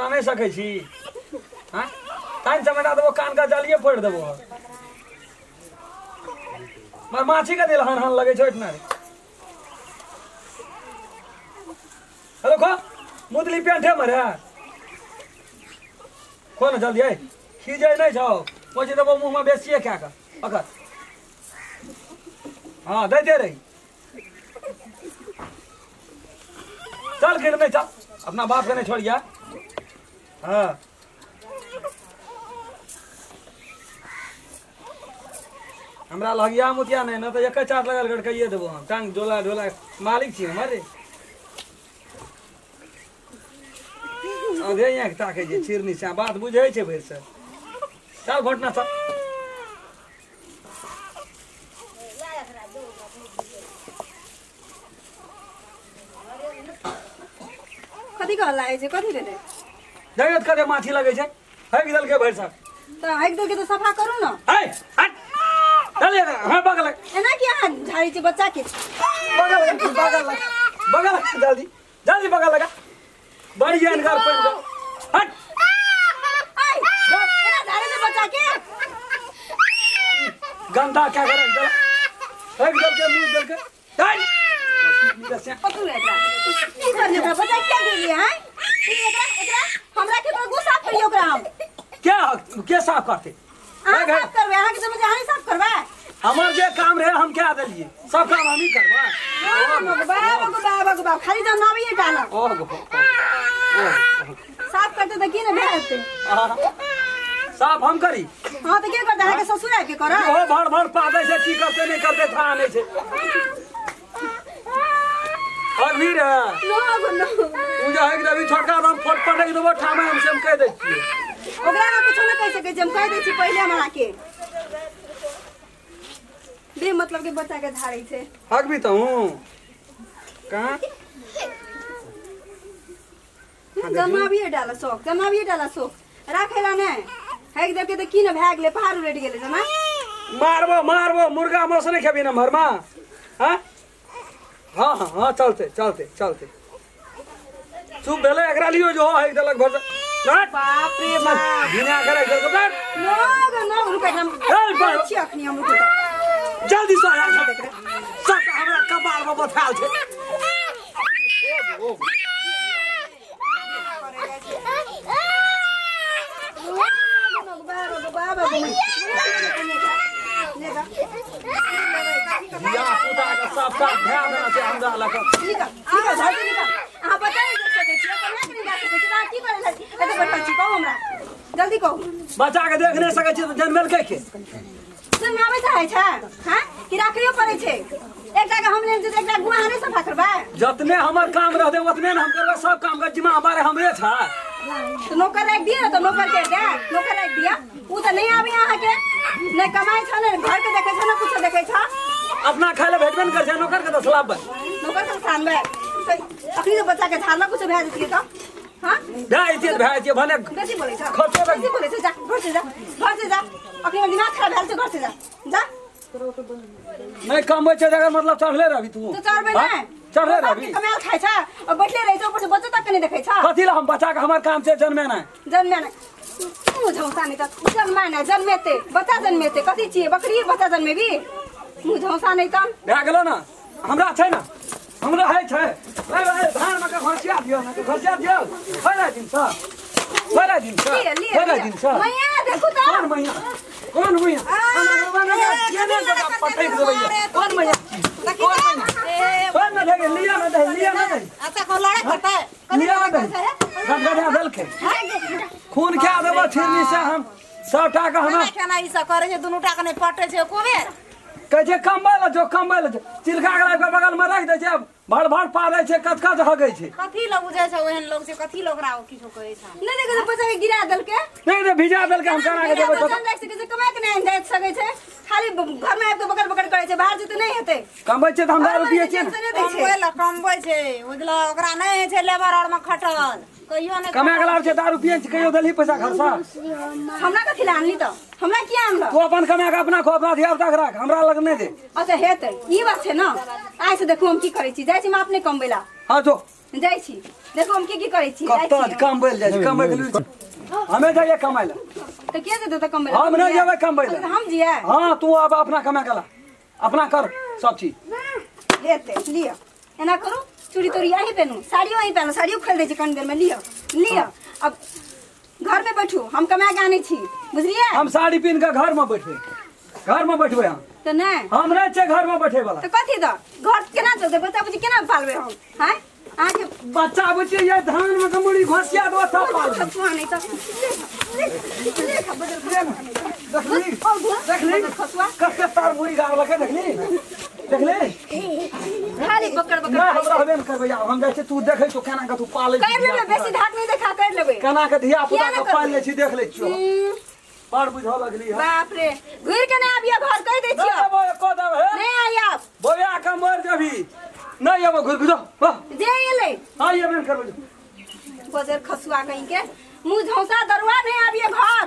हटा नहीं सकै छी हां टाइम चमेटा देबो कान का जालिए फोड़ देबो मार माछी का दिल हन लगे छ इतना हेलो खो मुदली पेंटे मरे कौन जल्दी है खीजे नहीं जाओ पहुंचे देबो मुंह में बेसिए क्या का अगर हां दे दे रही चल गिर में चल अपना बाप का नहीं छोड़ गया हाँ हमरा लगिया मुतिया नहीं ना तो एक चार लगल गड़कइए देबो हम टांग डोला डोला मालिक छी हमारे अधे यहाँ ताके जे चिरनी से बात बुझे छे भैर से चल घटना सब कथी कहल लागे छै कथी रे जगत करे माछी लगे छे है कि दल के भैर सब तो हाइक दे के तो सफा करू ना है हट चल हां बगल एना कि अहाँ झाड़ी छै बच्चा के बगल जल्दी जल्दी बगल लगा बड़ी जानकार पेन हट एना झाड़ी से बच्चा के गंदा क्या करे चल है कि दल के मुंह दल के पतू एकरा की करने बा बच्चा क्या गेलिए हैं एकरा हमरा के तो गुस्सा करियो ओकरा हम क्या साफ करते अहाँ साफ करबे अहाँ के समझ अहाँ साफ करबे हमार जे काम रहे हम क्या देलिए सब काम हम ही करबा बाबा खाली जब नाम ही डाला ओह साफ करते तो की न भेजते साफ हम करी हां तो क्या करते है के ससुर है के करा ओ भर भर पादे से की करते नहीं करते था नहीं से अभी रे नो तू जा है कि अभी छोटका हम फट पड़े के देबो ठामे हम से हम कह दे छी ओकरा कुछ न कह सके हम कह दे छी पहले हमरा के बे मतलब के बच्चा के झाड़ी से हक भी तो हूं कहां जमा भी डाला शौक राखेला ने हैक देख के त की न भाग ले पहाड़ उलट गेले जना मारबो मुर्गा मस नहीं खेबी ना भरमा हां हां चलते चुप भेले एकरा लियो जो है दलक भर बाप रे बाप बिना करे जल बैठ नो रुपए हम छी अखनी हम रुपए जल्दी से आ जा देख सब हमरा कपाल में बथाल छे बाबा या पुता का सब ध्यान देना से हमरा लगा निकल आ बताई दे सके छी कना के नहीं जा सके छी की करे ला एते बैठल छी कहू हमरा जल्दी कहू बच्चा के देख नहीं सके छी तो जन्मल के जन्मावे चाहे छै हां कि राखियो पड़े छै एकटा के हम लेन जे एकटा गुहा नहीं सफा करबा जतने हमर काम रहते उतने हम करबा सब काम का जिम्मा हमारे हमरे था तो नौकर रख दिया तो नौकर के दे नौकर रख दिया उ तो नहीं आबी अहाँ के नहीं कमाई छ ने घर के देखे छ ना कुछ देखे छ अपना खाए ला भेटबन कर छ नौकर के 10 लाख नौकर के स्थान में अखनी तो बच्चा के झाड़ना कुछ भेज दिए तो हां भाई भने बेसी बोले छ खर्चो बेसी बोले छ जा घर से जा अखनी दिमाग खराब भेल छ घर से जा नहीं कम छै जगह मतलब चढ़ले रहबी तू तो चढ़बे ना चढ़ले रहबी कमाल खाइ छ और बैठले रहि छ ऊपर से बच्चा तक नहीं देखे छ कथि ला हम बच्चा के हमर काम से जन्मे ना मुझौसा नहीं तो जन्मा ना जन्मेते बच्चा जन्मेते कथि छिए बकरी बच्चा जन्मेबी मुझौसा नहीं त भए गेलो ना हमरा छै ना हमरा है छै धान में का खर्चा दियो ना खर्चा दियो पहिला दिन सा मैया देखु त कौन मैया पटै देबै कौन मैया कौन ना दे लिया ना दे अच्छा को लड़ाई करता है लिया ना दे गंगा दल के खून क्या देबो छिरनी से हम 100 टाका हम खाना ई सब करे छै दुनु टाका नहीं पटे छै कोबे कहे छै कमबल जो चिलका के बगल में रख दे छै भड़ पा दे छै कच हगै छै कथि लोग बुझै छै ओहन लोग से कथि लोग राव किछो कहै छै नहीं देखे बच्चा के गिरा दल के नहीं भिजा दल के हम करा के देबै तो देख सके छै कमाई के नहीं दे सके छै खाली घर में आब के बकड़ करे छै बाहर जेते नहीं हेते कमाई छै त हम 10 रुपया छै कमबै छै ओदला ओकरा नहीं है छै लेबर और में खटल कहियो नहीं कमा के लाभ छै 10 रुपया छै कहियो दली पैसा खर्चा हमरा कथि ला आनली त हमरा किया आनल तू अपन कमा के अपना खो अपना धिया तक राख हमरा लग नहीं दे अच्छा हेते ई बात छै ना आइ से देखू हम की करै छी जाय छी हम अपने कमबैला हां जो जाइ छी देखो हम की करै छी कत्ता काम बैल जाइ कमाइ गेलू हमें जाइए कमाइ ला तो के देते तो कमाइ हम नहीं जेबै कमाइ ला हम जिए हां तू अब अपना कमा के ला अपना कर सब चीज लेते लियो एना करू चूड़ी तोड़ी यहीं पहनू साड़ियों यहीं पहनू साड़ियों खोल दे छी कनी देर में लियो लियो अब घर में बैठू हम कमा के आने छी बुझलिए हम साड़ी पहन के घर में बैठबै हम तो नहीं हम नहीं छे घर में बैठे वाला तो कथी द घर केना चलते बच्चा बुच्ची केना पालबे हम हैं आके बच्चा बुच्ची ये धान में कमुड़ी घोसिया दो था पाल खसुआ नहीं तो देखली खसुआ कस तार मुड़ी गाड़ लगे देखली खाली बकर ना हमरा हबे न करबै हम जाय छै तू देखै छौ केना के तू पालै छी कर लेबे बेसी धाक नहीं देखा कर लेबे केना के धिया पुता के पाल ले छी देख ले छियो बड़ बुझ लगली बाप रे घुर के नहीं आबिया घर कह दे छियो को दब है नहीं आया बोया के मर जभी नहीं अब घुर बुझो जे एले हां ये बन करबै बजर खसुआ कहीं के मुंह झौसा दरुआ नहीं आबिया घर